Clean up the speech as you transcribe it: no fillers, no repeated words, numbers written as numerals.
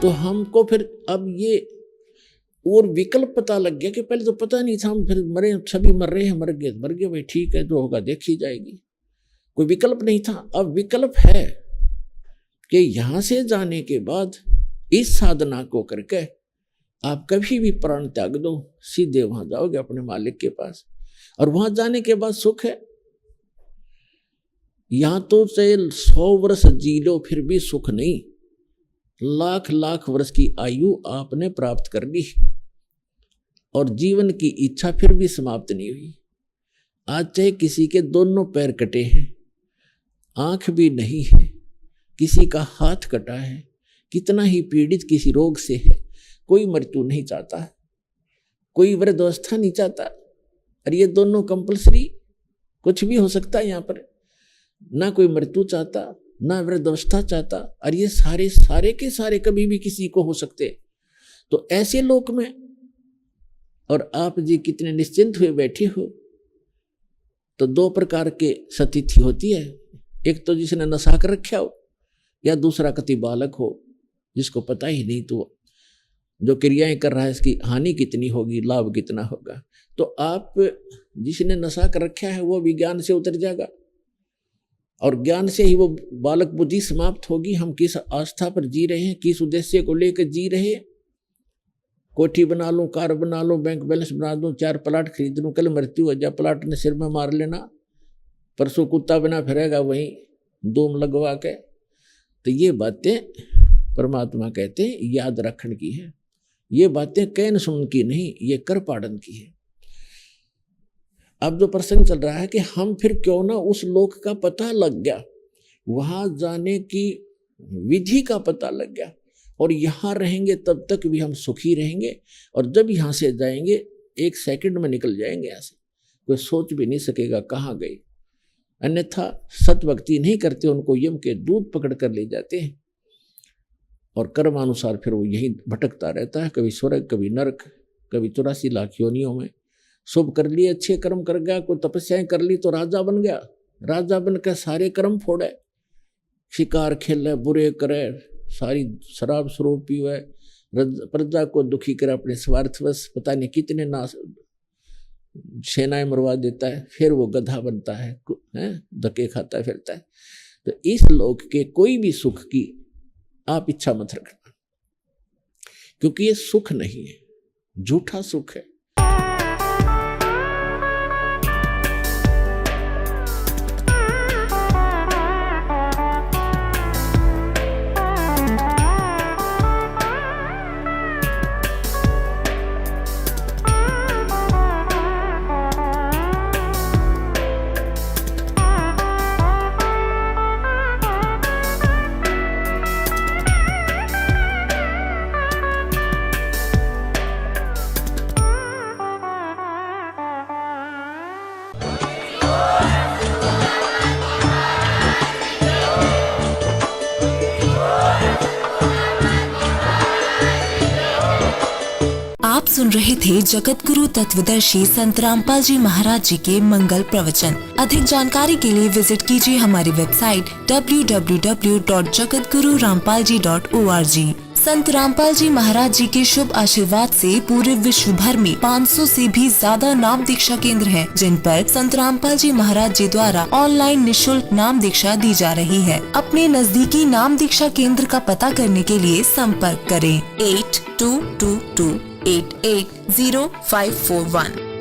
तो हमको फिर अब ये और विकल्प पता लग गया कि पहले तो पता नहीं था, हम फिर मरे, सभी मर रहे हैं, मर गए भाई, ठीक है जो होगा देखी जाएगी, कोई विकल्प नहीं था। अब विकल्प है कि यहां से जाने के बाद इस साधना को करके आप कभी भी प्राण त्याग दो, सीधे वहां जाओगे अपने मालिक के पास, और वहां जाने के बाद सुख है। यहां तो चाहे 100 वर्ष जी लो फिर भी सुख नहीं, लाख लाख वर्ष की आयु आपने प्राप्त कर ली और जीवन की इच्छा फिर भी समाप्त नहीं हुई। आज चाहे किसी के दोनों पैर कटे हैं, आंख भी नहीं है, किसी का हाथ कटा है, कितना ही पीड़ित किसी रोग से है, कोई मृत्यु नहीं चाहता, कोई वृद्धावस्था नहीं चाहता। और ये दोनों कंपलसरी, कुछ भी हो सकता है यहाँ पर, ना कोई मृत्यु चाहता ना वृद्धावस्था चाहता, और ये सारे के सारे कभी भी किसी को हो सकते। तो ऐसे लोक में और आप जी कितने निश्चिंत हुए बैठे हो। तो 2 प्रकार के सतिथि होती है, एक तो जिसने नशा कर रखा हो, या दूसरा कति बालक हो जिसको पता ही नहीं, तो जो क्रियाएं कर रहा है इसकी हानि कितनी होगी, लाभ कितना होगा। तो आप जिसने नशा कर रखा है वो विज्ञान से उतर जाएगा, और ज्ञान से ही वो बालक बुद्धि समाप्त होगी। हम किस आस्था पर जी रहे हैं, किस उद्देश्य को लेकर जी रहे हैं। कोठी बना लूं, कार बना लूं, बैंक बैलेंस बना दूं, 4 प्लाट खरीद लूं, कल मृत्यु हो जाए, प्लाट ने सिर में मार लेना, परसों कुत्ता बना फिरेगा वहीं धूम लगवा के। तो ये बातें परमात्मा कहते हैं याद रखने की है, ये बातें कहन सुन की नहीं, ये कर पाड़न की है। अब जो प्रसंग चल रहा है कि हम फिर क्यों ना उस लोक का पता लग गया, वहां जाने की विधि का पता लग गया, और यहां रहेंगे तब तक भी हम सुखी रहेंगे, और जब यहां से जाएंगे 1 सेकंड में निकल जाएंगे यहाँ से, कोई सोच भी नहीं सकेगा कहाँ गए। अन्यथा सतभक्ति नहीं करते उनको यम के दूत पकड़ कर ले जाते हैं, और कर्मानुसार फिर वो यही भटकता रहता है, कभी स्वर्ग कभी नरक, कभी 84 लाख योनियों में। शुभ कर लिए, अच्छे कर्म कर गया, कोई तपस्याएं कर ली तो राजा बन गया, राजा बनकर सारे कर्म फोड़े, शिकार खेले, बुरे करे, सारी शराब स्वरूप पीवे, प्रजा को दुखी करे अपने स्वार्थवश, पता नहीं कितने नाश सेनाएं मरवा देता है, फिर वो गधा बनता है, धक्के खाता फिरता है। तो इस लोक के कोई भी सुख की आप इच्छा मत रखना, क्योंकि ये सुख नहीं है, झूठा सुख है। सुन रहे थे जगत गुरु तत्वदर्शी संत रामपाल जी महाराज जी के मंगल प्रवचन। अधिक जानकारी के लिए विजिट कीजिए हमारी वेबसाइट www.jagatgururampalji.org। संत रामपाल जी महाराज जी के शुभ आशीर्वाद से पूरे विश्व भर में 500 से भी ज्यादा नाम दीक्षा केंद्र हैं, जिन पर संत रामपाल जी महाराज जी द्वारा ऑनलाइन निशुल्क नाम दीक्षा दी जा रही है। अपने नजदीकी नाम दीक्षा केंद्र का पता करने के लिए संपर्क करें 8222880541।